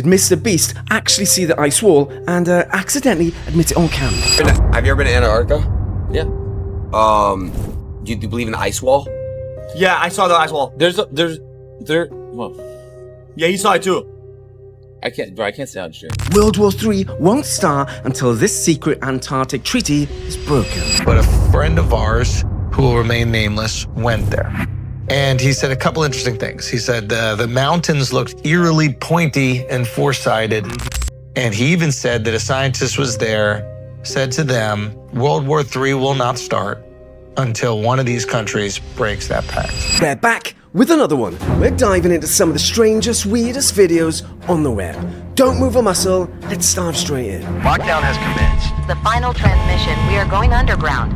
Mr. Beast actually see the ice wall and accidentally admit it on camera. Have you ever been to Antarctica? Yeah. Do you believe in the ice wall? Yeah, I saw the ice wall. Well, Yeah, he saw it too. I can't say I'm sure. World War III won't start until this secret Antarctic treaty is broken. But a friend of ours, who will remain nameless, went there. And he said a couple interesting things. He said the mountains looked eerily pointy and four-sided. And he even said that a scientist was there, said to them, World War III will not start until one of these countries breaks that pact. We're back with another one. We're diving into some of the strangest, weirdest videos on the web. Don't move a muscle, let's dive straight in. Lockdown has commenced. The final transmission, we are going underground.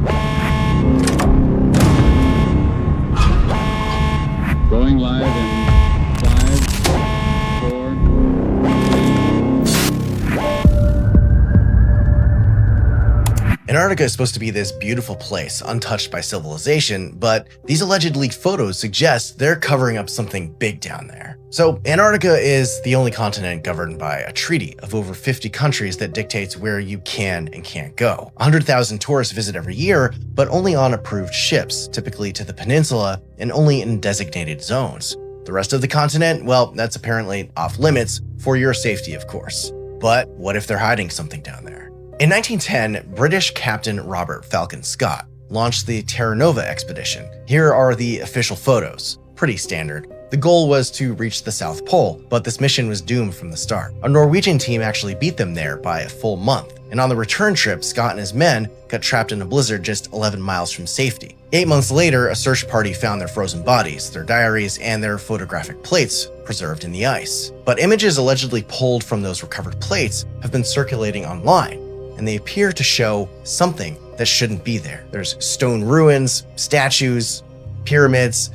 Going live in 5, 4, 3. Antarctica is supposed to be this beautiful place, untouched by civilization, but these alleged leaked photos suggest they're covering up something big down there. So Antarctica is the only continent governed by a treaty of over 50 countries that dictates where you can and can't go. 100,000 tourists visit every year, but only on approved ships, typically to the peninsula and only in designated zones. The rest of the continent, well, that's apparently off limits for your safety, of course. But what if they're hiding something down there? In 1910, British Captain Robert Falcon Scott launched the Terra Nova expedition. Here are the official photos. Pretty standard. The goal was to reach the South Pole, but this mission was doomed from the start. A Norwegian team actually beat them there by a full month, and on the return trip, Scott and his men got trapped in a blizzard just 11 miles from safety. 8 months later, a search party found their frozen bodies, their diaries, and their photographic plates preserved in the ice. But images allegedly pulled from those recovered plates have been circulating online, and they appear to show something that shouldn't be there. There's stone ruins, statues, pyramids,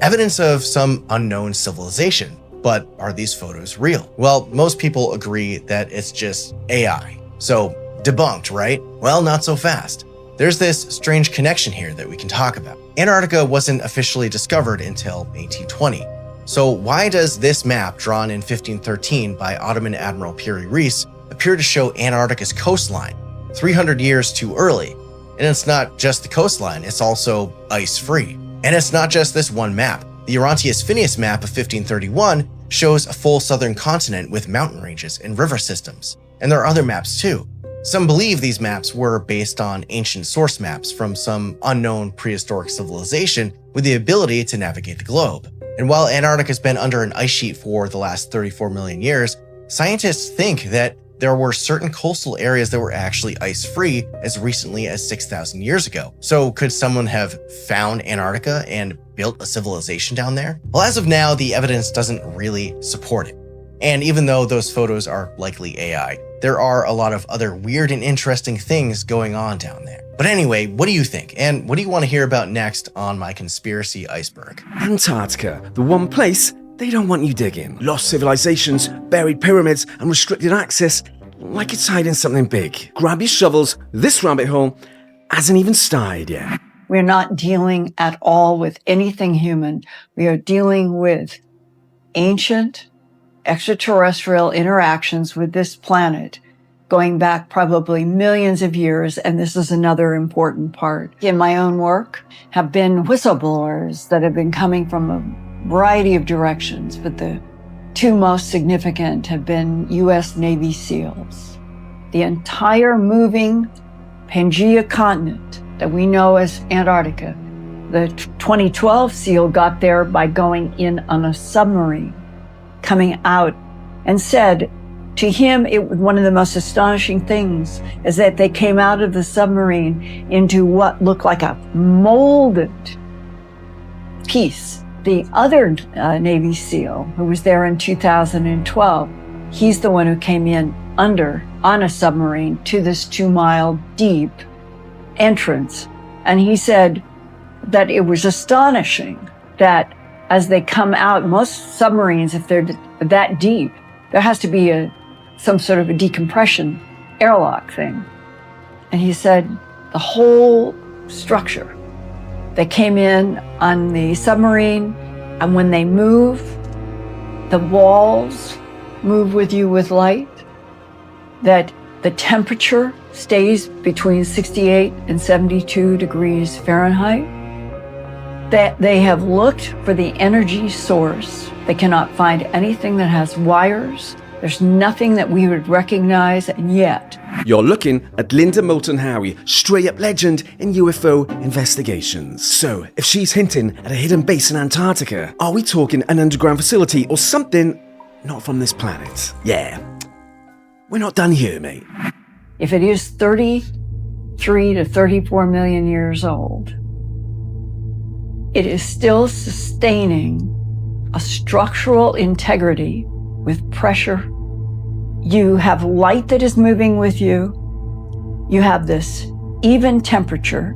evidence of some unknown civilization. But are these photos real? Well, most people agree that it's just AI. So debunked, right? Well, not so fast. There's this strange connection here that we can talk about. Antarctica wasn't officially discovered until 1820. So why does this map drawn in 1513 by Ottoman Admiral Piri Reis appear to show Antarctica's coastline 300 years too early? And it's not just the coastline, it's also ice-free. And it's not just this one map. The Orontius Phineas map of 1531 shows a full southern continent with mountain ranges and river systems. And there are other maps too. Some believe these maps were based on ancient source maps from some unknown prehistoric civilization with the ability to navigate the globe. And while Antarctica has been under an ice sheet for the last 34 million years, scientists think that there were certain coastal areas that were actually ice-free as recently as 6,000 years ago. So could someone have found Antarctica and built a civilization down there? Well, as of now, the evidence doesn't really support it. And even though those photos are likely AI, there are a lot of other weird and interesting things going on down there. But anyway, what do you think? And what do you want to hear about next on my conspiracy iceberg? Antarctica, the one place they don't want you digging. Lost civilizations, buried pyramids, and restricted access, like it's hiding something big. Grab your shovels, this rabbit hole hasn't even started yet. We're not dealing at all with anything human. We are dealing with ancient extraterrestrial interactions with this planet going back probably millions of years, and this is another important part. In my own work have been whistleblowers that have been coming from a variety of directions, but the two most significant have been U.S. Navy SEALs. The entire moving Pangea continent that we know as Antarctica, the 2012 SEAL got there by going in on a submarine, coming out, and said to him, one of the most astonishing things is that they came out of the submarine into what looked like a molded piece. The other Navy SEAL who was there in 2012, he's the one who came in on a submarine to this 2-mile deep entrance. And he said that it was astonishing that as they come out, most submarines, if they're that deep, there has to be some sort of a decompression airlock thing. And he said the whole structure, they came in on the submarine, and when they move, the walls move with you with light, that the temperature stays between 68 and 72 degrees Fahrenheit, that they have looked for the energy source. They cannot find anything that has wires. There's nothing that we would recognize, and yet. You're looking at Linda Moulton Howe, straight up legend in UFO investigations. So, if she's hinting at a hidden base in Antarctica, are we talking an underground facility or something not from this planet? Yeah. We're not done here, mate. If it is 33 to 34 million years old, it is still sustaining a structural integrity with pressure. You have light that is moving with you. You have this even temperature.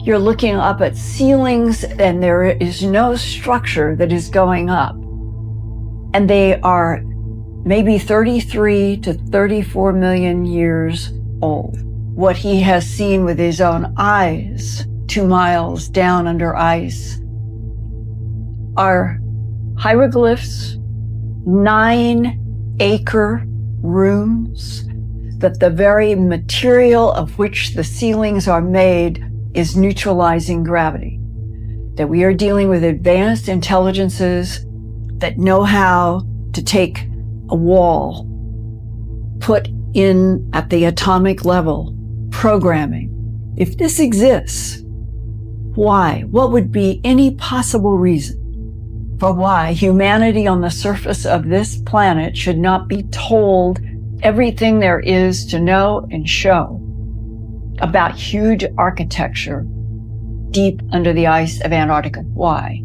You're looking up at ceilings and there is no structure that is going up. And they are maybe 33 to 34 million years old. What he has seen with his own eyes, 2 miles down under ice, are hieroglyphs, 9-acre rooms, that the very material of which the ceilings are made is neutralizing gravity. That we are dealing with advanced intelligences that know how to take a wall, put in at the atomic level, programming. If this exists, why? What would be any possible reason for why humanity on the surface of this planet should not be told everything there is to know and show about huge architecture deep under the ice of Antarctica? Why?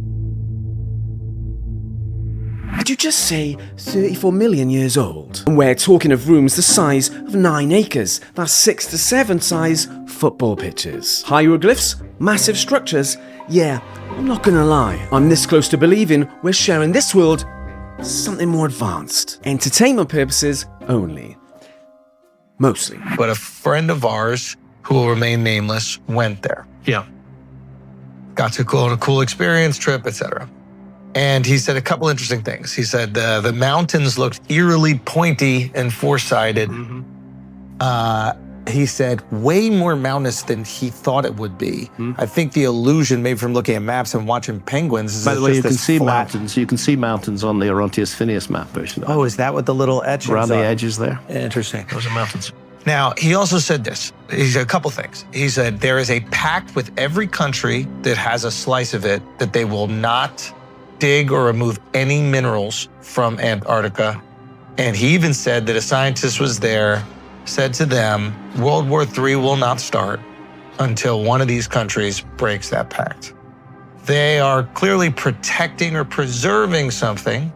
Did you just say 34 million years old? And we're talking of rooms the size of 9 acres. That's 6 to 7 size football pitches. Hieroglyphs? Massive structures? Yeah, I'm not gonna lie. I'm this close to believing we're sharing this world something more advanced. Entertainment purposes only. Mostly. But a friend of ours, who will remain nameless, went there. Yeah. Got to go on a cool experience, trip, etc. And he said a couple interesting things. He said the mountains looked eerily pointy and four-sided. He said way more mountainous than he thought it would be. I think the illusion, maybe from looking at maps and watching penguins, is By the way, you just can this see flat. mountains. You can see mountains on the Orontius Phineas map version. Oh, is that what the little etchings Around the are? edges there. Interesting. Those are mountains. Now, he also said this. He said a couple things. He said there is a pact with every country that has a slice of it that they will not dig or remove any minerals from Antarctica. And he even said that a scientist was there, said to them, World War III will not start until one of these countries breaks that pact. They are clearly protecting or preserving something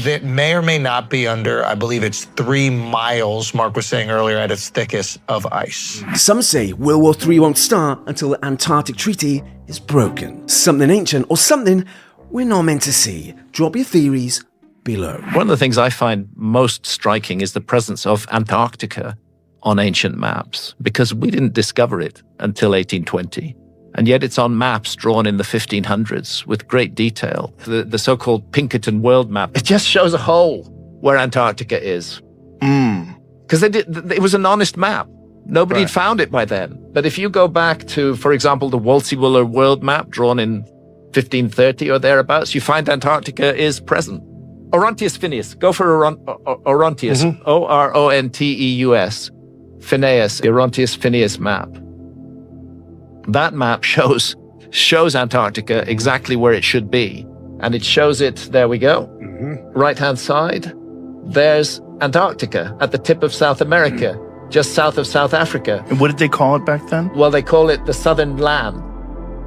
that may or may not be under, I believe it's 3 miles, Mark was saying earlier, at its thickest of ice. Some say World War III won't start until the Antarctic Treaty is broken. Something ancient or something we're not meant to see. Drop your theories below. One of the things I find most striking is the presence of Antarctica on ancient maps, because we didn't discover it until 1820. And yet it's on maps drawn in the 1500s with great detail. The so-called Pinkerton world map, it just shows a hole where Antarctica is. Because it was an honest map. Nobody had found it by then. But if you go back to, for example, the Wolsey-Wooler world map drawn in 1530 or thereabouts, you find Antarctica is present. Orontius Phineas. Go for Orontius. Oronteus. Phineas. The Orontius Phineas map. That map shows Antarctica exactly where it should be. And it shows it, there we go. Right-hand side, there's Antarctica at the tip of South America, just south of South Africa. And what did they call it back then? Well, they call it the Southern Land.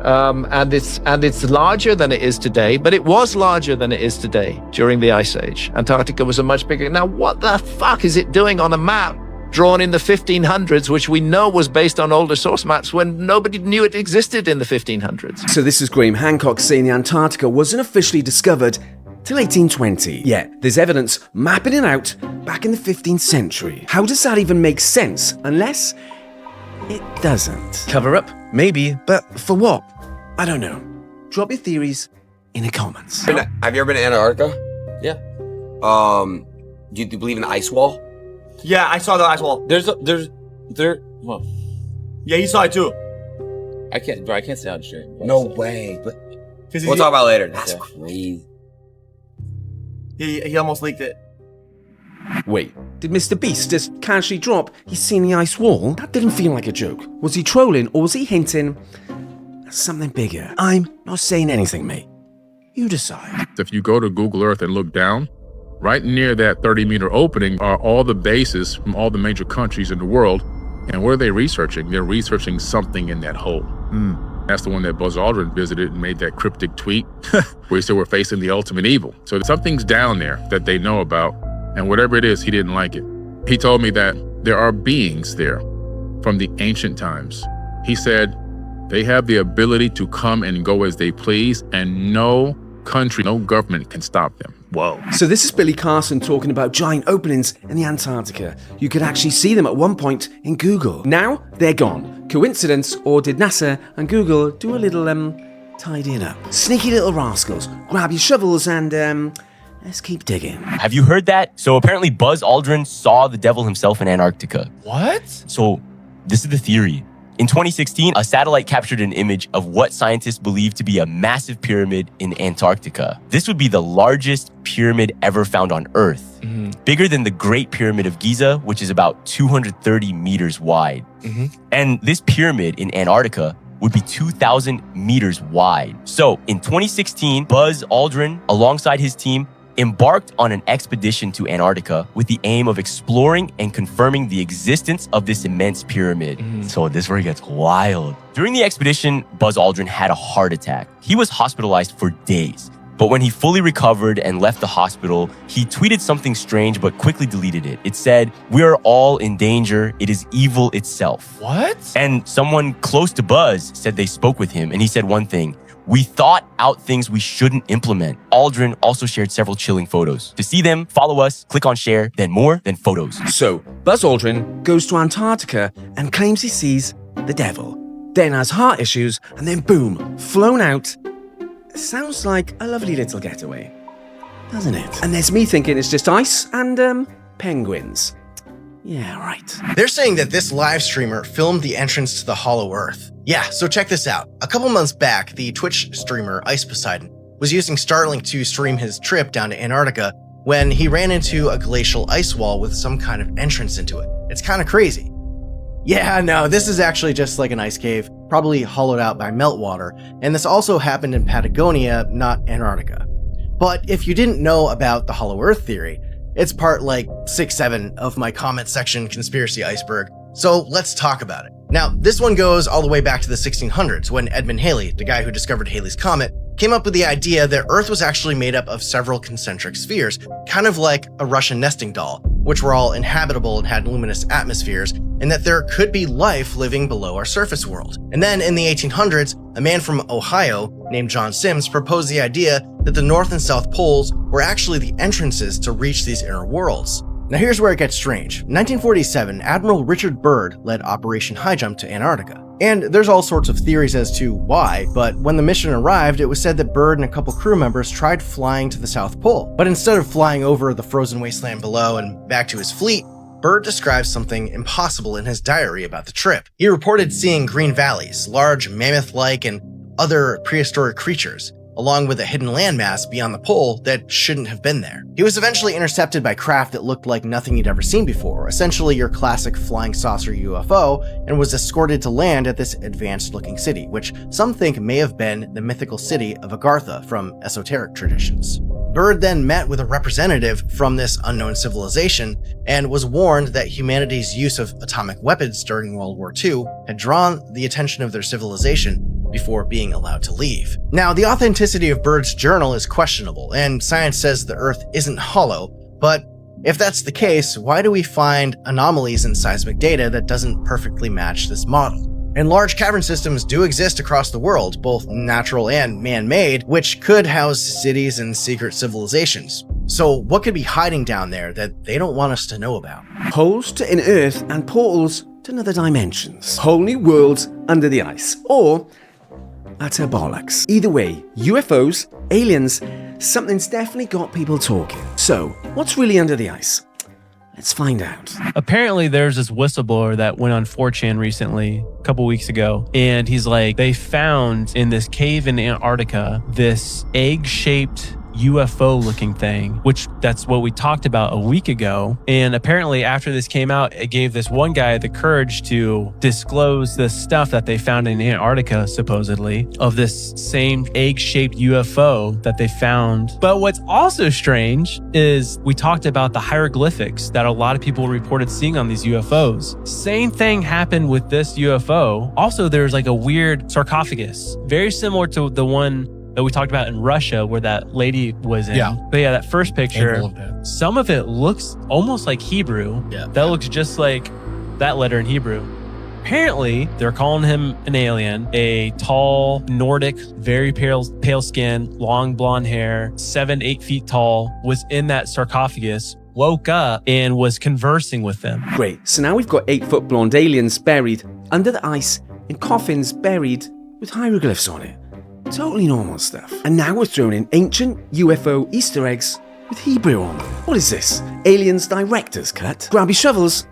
And it's larger than it is today, but it was larger than it is today during the Ice Age. Antarctica was a much bigger. Now, what the fuck is it doing on a map drawn in the 1500s, which we know was based on older source maps when nobody knew it existed in the 1500s? So this is Graham Hancock saying the Antarctica wasn't officially discovered till 1820. Yeah, there's evidence mapping it out back in the 15th century. How does that even make sense? Unless it doesn't. Cover up? Maybe, but for what? I don't know. Drop your theories in the comments. Have you ever been to Antarctica? Yeah. Do you believe in the ice wall? Yeah, I saw the ice wall. Well, Yeah, he saw it too. I can't say I'm sure. No way. But 'Cause we'll he- talk about it later. That's Okay. crazy. He almost leaked it. Wait, did Mr. Beast just casually drop he's seen the ice wall? That didn't feel like a joke. Was he trolling or was he hinting at something bigger? I'm not saying anything, mate. You decide. If you go to Google Earth and look down, right near that 30-meter opening are all the bases from all the major countries in the world. And what are they researching? They're researching something in that hole. That's the one that Buzz Aldrin visited and made that cryptic tweet where he said we're facing the ultimate evil. So something's down there that they know about, and whatever it is, he didn't like it. He told me that there are beings there from the ancient times. He said they have the ability to come and go as they please, and no country, no government can stop them. Whoa. So this is Billy Carson talking about giant openings in the Antarctica. You could actually see them at one point in Google. Now they're gone. Coincidence, or did NASA and Google do a little tidying up? Sneaky little rascals. Grab your shovels and let's keep digging. Have you heard that? So apparently Buzz Aldrin saw the devil himself in Antarctica. What? So this is the theory. In 2016, a satellite captured an image of what scientists believe to be a massive pyramid in Antarctica. This would be the largest pyramid ever found on Earth, bigger than the Great Pyramid of Giza, which is about 230 meters wide. And this pyramid in Antarctica would be 2,000 meters wide. So in 2016, Buzz Aldrin, alongside his team, embarked on an expedition to Antarctica with the aim of exploring and confirming the existence of this immense pyramid. So this is where it gets wild. During the expedition, Buzz Aldrin had a heart attack. He was hospitalized for days. But when he fully recovered and left the hospital, he tweeted something strange but quickly deleted it. It said, "We are all in danger. It is evil itself." What? And someone close to Buzz said they spoke with him, and he said one thing: "We thought out things we shouldn't implement." Aldrin also shared several chilling photos. To see them, follow us, click on share, then more, then photos. So Buzz Aldrin goes to Antarctica and claims he sees the devil. Then has heart issues and then boom, flown out. Sounds like a lovely little getaway, doesn't it? And there's me thinking it's just ice and penguins. Yeah, right. They're saying that this live streamer filmed the entrance to the Hollow Earth. Yeah, so check this out. A couple months back, the Twitch streamer Ice Poseidon was using Starlink to stream his trip down to Antarctica when he ran into a glacial ice wall with some kind of entrance into it. It's kind of crazy. Yeah, no, this is actually just like an ice cave, probably hollowed out by meltwater, and this also happened in Patagonia, not Antarctica. But if you didn't know about the Hollow Earth theory, it's part like 6-7 of my comment section conspiracy iceberg, so let's talk about it. Now, this one goes all the way back to the 1600s when Edmund Halley, the guy who discovered Halley's Comet, came up with the idea that Earth was actually made up of several concentric spheres, kind of like a Russian nesting doll, which were all inhabitable and had luminous atmospheres, and that there could be life living below our surface world. And then in the 1800s, a man from Ohio named John Sims proposed the idea that the North and South poles were actually the entrances to reach these inner worlds. Now here's where it gets strange. In 1947, Admiral Richard Byrd led Operation Highjump to Antarctica. And there's all sorts of theories as to why, but when the mission arrived, it was said that Byrd and a couple crew members tried flying to the South Pole. But instead of flying over the frozen wasteland below and back to his fleet, Byrd describes something impossible in his diary about the trip. He reported seeing green valleys, large mammoth-like and other prehistoric creatures, along with a hidden landmass beyond the pole that shouldn't have been there. He was eventually intercepted by craft that looked like nothing he'd ever seen before, essentially your classic flying saucer UFO, and was escorted to land at this advanced-looking city, which some think may have been the mythical city of Agartha from esoteric traditions. Byrd then met with a representative from this unknown civilization and was warned that humanity's use of atomic weapons during World War II had drawn the attention of their civilization before being allowed to leave. Now, the authenticity of Byrd's journal is questionable, and science says the Earth isn't hollow, but if that's the case, why do we find anomalies in seismic data that doesn't perfectly match this model? And large cavern systems do exist across the world, both natural and man-made, which could house cities and secret civilizations. So what could be hiding down there that they don't want us to know about? Holes to in Earth and portals to other dimensions. Whole new worlds under the ice. Or utter bollocks. Either way, UFOs, aliens, something's definitely got people talking. So, what's really under the ice? Let's find out. Apparently, there's this whistleblower that went on 4chan recently, a couple weeks ago, and he's like, they found in this cave in Antarctica this egg-shaped UFO looking thing, which that's what we talked about a week ago. And apparently after this came out, it gave this one guy the courage to disclose the stuff that they found in Antarctica, supposedly, of this same egg-shaped UFO that they found. But what's also strange is we talked about the hieroglyphics that a lot of people reported seeing on these UFOs. Same thing happened with this UFO. Also, there's like a weird sarcophagus, very similar to the one that we talked about in Russia where that lady was in. Yeah. But yeah, that first picture, Angel of Death. some of it looks almost like Hebrew. Yeah. That looks just like that letter in Hebrew. Apparently, they're calling him an alien, a tall, Nordic, very pale skin, long blonde hair, 7-8 feet tall, was in that sarcophagus, woke up and was conversing with them. Great, so now we've got 8-foot blonde aliens buried under the ice in coffins buried with hieroglyphs on it. Totally normal stuff. And now we're throwing in ancient UFO Easter eggs with Hebrew on them. What is this? Aliens director's cut? Grab your shovels.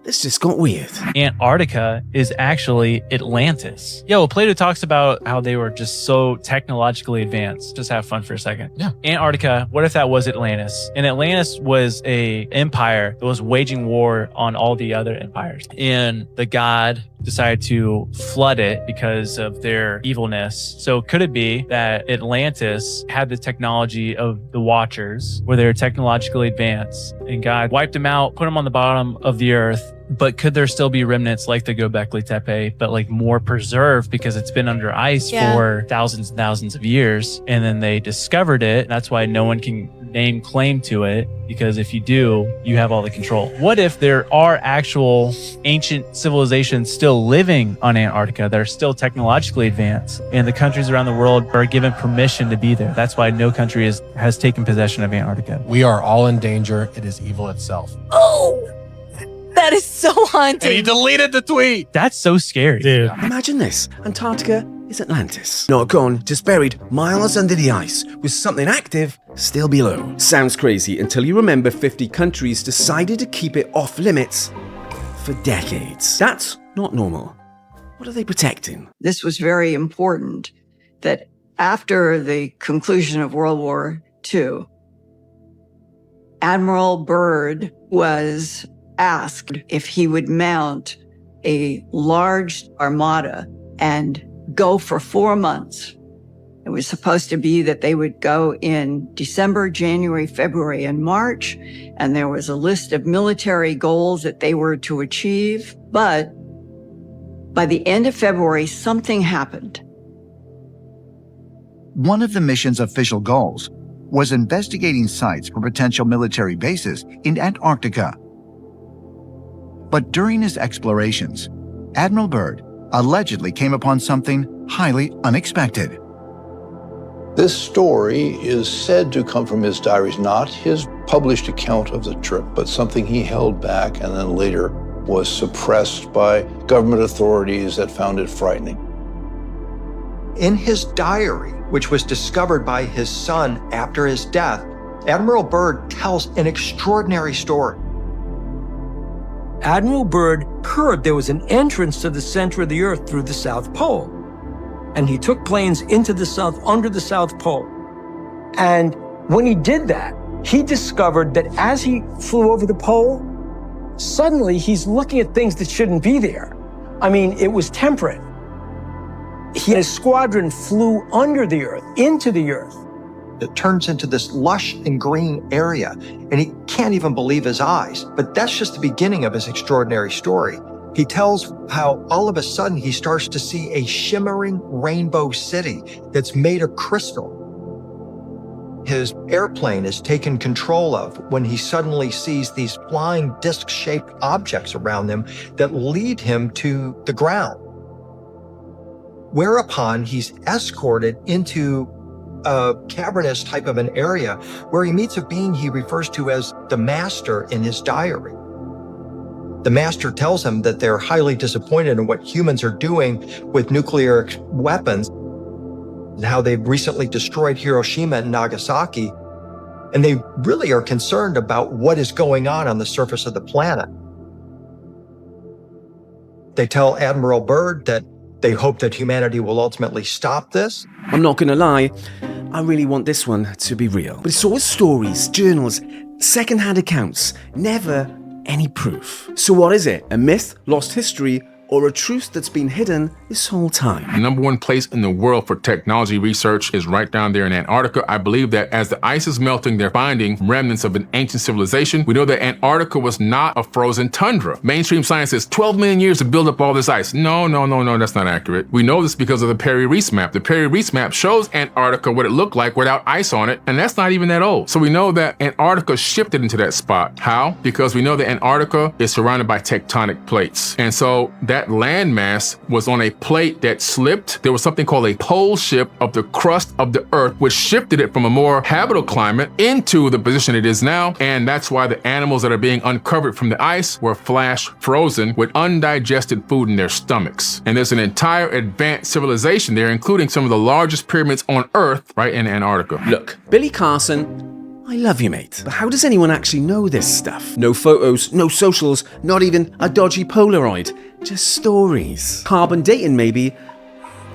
This just got weird. Antarctica is actually Atlantis. Yo, Plato talks about how they were just so technologically advanced. Just have fun for a second. Yeah. Antarctica, what if that was Atlantis? And Atlantis was a empire that was waging war on all the other empires. And the god decided to flood it because of their evilness. So could it be that Atlantis had the technology of the Watchers, where they're technologically advanced, and God wiped them out, put them on the bottom of the earth? But could there still be remnants like the Göbekli Tepe, but like more preserved because it's been under ice for thousands and thousands of years? And then they discovered it. That's why no one can name claim to it, because if you do, you have all the control. What if there are actual ancient civilizations still living on Antarctica that are still technologically advanced, and the countries around the world are given permission to be there? That's why no country has taken possession of Antarctica. We are all in danger. It is evil itself. Oh, that is so haunting. And he deleted the tweet. That's so scary. Dude. Imagine this. Antarctica is Atlantis. Not gone, just buried miles under the ice with something active still below. Sounds crazy until you remember 50 countries decided to keep it off limits for decades. That's not normal. What are they protecting? This was very important that after the conclusion of World War II, Admiral Byrd was asked if he would mount a large armada and go for 4 months. It was supposed to be that they would go in December, January, February, and March, and there was a list of military goals that they were to achieve. But by the end of February, something happened. One of the mission's official goals was investigating sites for potential military bases in Antarctica. But during his explorations, Admiral Byrd allegedly came upon something highly unexpected. This story is said to come from his diaries, not his published account of the trip, but something he held back and then later was suppressed by government authorities that found it frightening. In his diary, which was discovered by his son after his death, Admiral Byrd tells an extraordinary story. Admiral Byrd heard there was an entrance to the center of the Earth through the South Pole. And he took planes into the South, under the South Pole. And when he did that, he discovered that as he flew over the pole, suddenly he's looking at things that shouldn't be there. I mean, it was temperate. His squadron flew under the Earth, into the Earth. It turns into this lush and green area, and he can't even believe his eyes. But that's just the beginning of his extraordinary story. He tells how all of a sudden he starts to see a shimmering rainbow city that's made of crystal. His airplane is taken control of when he suddenly sees these flying disc-shaped objects around him that lead him to the ground. Whereupon he's escorted into a cavernous type of an area where he meets a being he refers to as the Master in his diary. The Master tells him that they're highly disappointed in what humans are doing with nuclear weapons. and how they've recently destroyed Hiroshima and Nagasaki. And they really are concerned about what is going on the surface of the planet. They tell Admiral Byrd that they hope that humanity will ultimately stop this. I'm not gonna lie, I really want this one to be real. But it's always stories, journals, second-hand accounts, never any proof. So what is it? A myth, lost history, or a truth that's been hidden this whole time? The number one place in the world for technology research is right down there in Antarctica. I believe that as the ice is melting, they're finding remnants of an ancient civilization. We know that Antarctica was not a frozen tundra. Mainstream science says 12 million years to build up all this ice. No, that's not accurate. We know this because of the Perry Reese map. The Perry Reese map shows Antarctica what it looked like without ice on it, and that's not even that old. So we know that Antarctica shifted into that spot. How? Because we know that Antarctica is surrounded by tectonic plates. And so that landmass was on a plate that slipped. There was something called a pole shift of the crust of the earth, which shifted it from a more habitable climate into the position it is now. And that's why the animals that are being uncovered from the ice were flash frozen with undigested food in their stomachs. And there's an entire advanced civilization there, including some of the largest pyramids on earth right in Antarctica. Look, Billy Carson, I love you, mate. But how does anyone actually know this stuff? No photos, no socials, not even a dodgy Polaroid. Just stories. Carbon dating maybe,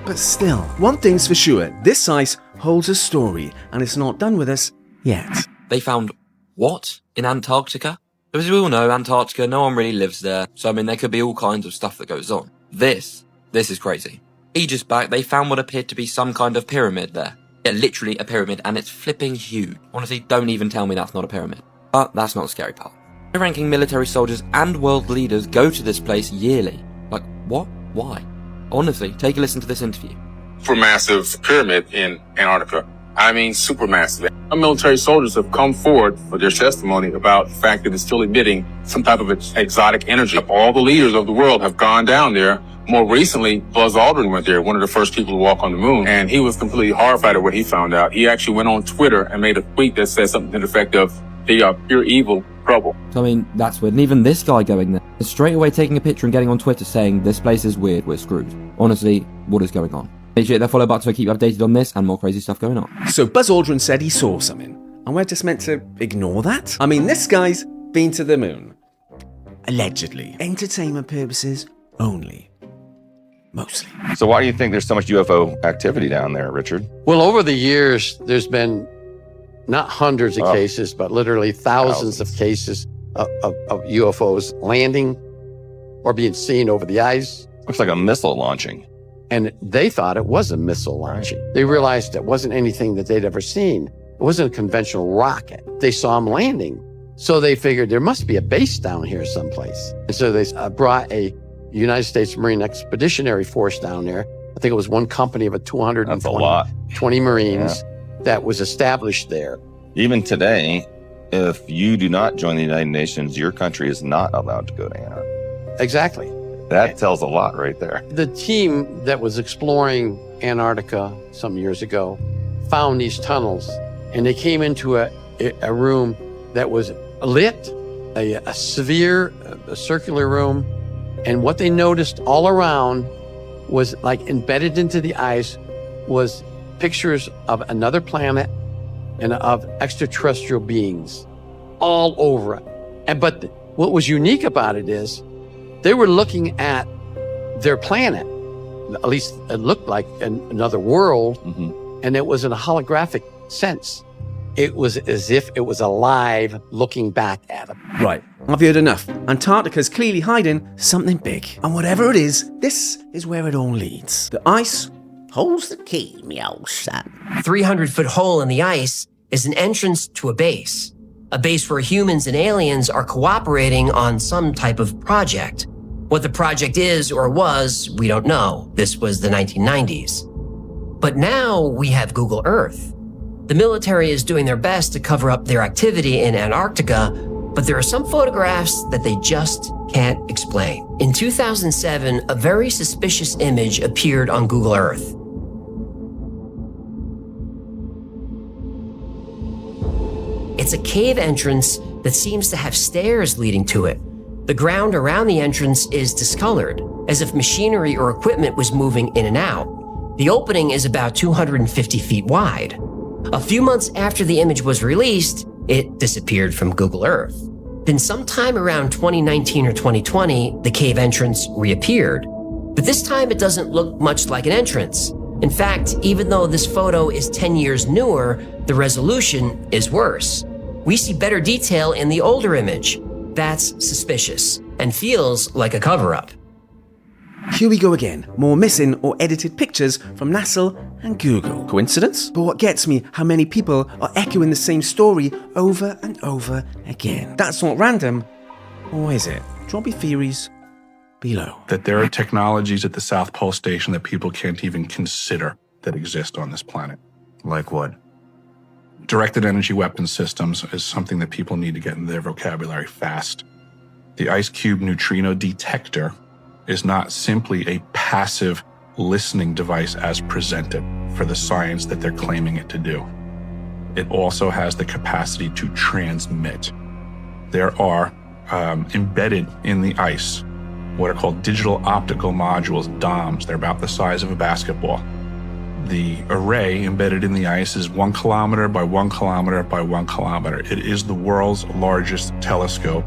but still. One thing's for sure, this ice holds a story, and it's not done with us yet. They found what in Antarctica? As we all know, Antarctica, no one really lives there. So, I mean, there could be all kinds of stuff that goes on. This is crazy. Ages back, they found what appeared to be some kind of pyramid there. Yeah, literally a pyramid, and it's flipping huge. Honestly, don't even tell me that's not a pyramid. But that's not the scary part. High-ranking military soldiers and world leaders go to this place yearly. Like, what? Why? Honestly, take a listen to this interview. Supermassive pyramid in Antarctica. I mean, supermassive. Our military soldiers have come forward with their testimony about the fact that it's still emitting some type of exotic energy. All the leaders of the world have gone down there. More recently, Buzz Aldrin went there, one of the first people to walk on the moon, and he was completely horrified at what he found out. He actually went on Twitter and made a tweet that said something to the effect of, they are pure evil trouble. So, I mean, that's weird. And even this guy going there, is straight away taking a picture and getting on Twitter saying, this place is weird, we're screwed. Honestly, what is going on? Make sure you hit that follow button so I keep you updated on this and more crazy stuff going on. So Buzz Aldrin said he saw something, and we're just meant to ignore that? I mean, this guy's been to the moon. Allegedly. Entertainment purposes only. Mostly. So why do you think there's so much UFO activity down there, Richard? Well, over the years, there's been not hundreds of cases, but literally thousands of cases of UFOs landing or being seen over the ice. Looks like a missile launching. And they thought it was a missile launching. Right. They realized it wasn't anything that they'd ever seen. It wasn't a conventional rocket. They saw them landing. So they figured there must be a base down here someplace. And so they brought a United States Marine Expeditionary Force down there. I think it was one company of 220 Marines that was established there. Even today, if you do not join the United Nations, your country is not allowed to go to Antarctica. Exactly. That tells a lot right there. The team that was exploring Antarctica some years ago found these tunnels, and they came into a room that was lit, a circular room. And what they noticed all around was, like, embedded into the ice was pictures of another planet and of extraterrestrial beings all over it. But what was unique about it is they were looking at their planet, at least it looked like another world, and it was in a holographic sense. It was as if it was alive looking back at them. Right, I've heard enough. Antarctica's clearly hiding something big. And whatever it is, this is where it all leads. The ice holds the key, me old son. 300-foot hole in the ice is an entrance to a base where humans and aliens are cooperating on some type of project. What the project is or was, we don't know. This was the 1990s. But now we have Google Earth. The military is doing their best to cover up their activity in Antarctica, but there are some photographs that they just can't explain. In 2007, a very suspicious image appeared on Google Earth. It's a cave entrance that seems to have stairs leading to it. The ground around the entrance is discolored, as if machinery or equipment was moving in and out. The opening is about 250 feet wide. A few months after the image was released, it disappeared from Google Earth. Then sometime around 2019 or 2020, the cave entrance reappeared. But this time it doesn't look much like an entrance. In fact, even though this photo is 10 years newer, the resolution is worse. We see better detail in the older image. That's suspicious and feels like a cover-up. Here we go again, more missing or edited pictures from NASA and Google. Coincidence? But what gets me, how many people are echoing the same story over and over again. That's not random, or is it? Drop your theories below. That there are technologies at the South Pole Station that people can't even consider that exist on this planet. Like what? Directed energy weapons systems is something that people need to get in their vocabulary fast. The ice cube neutrino detector is not simply a passive listening device as presented for the science that they're claiming it to do. It also has the capacity to transmit. There are embedded in the ice what are called digital optical modules, DOMs. They're about the size of a basketball. The array embedded in the ice is 1 kilometer by 1 kilometer by 1 kilometer. It is the world's largest telescope.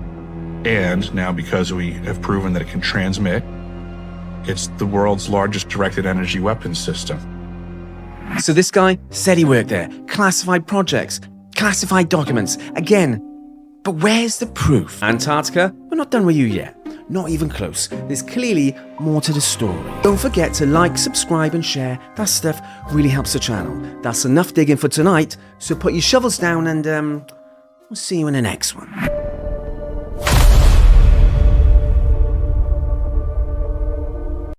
And now, because we have proven that it can transmit, it's the world's largest directed energy weapons system. So this guy said he worked there, classified projects, classified documents, again. But where's the proof? Antarctica? We're not done with you yet. Not even close. There's clearly more to the story. Don't forget to like, subscribe, and share. That stuff really helps the channel. That's enough digging for tonight, so put your shovels down and we'll see you in the next one.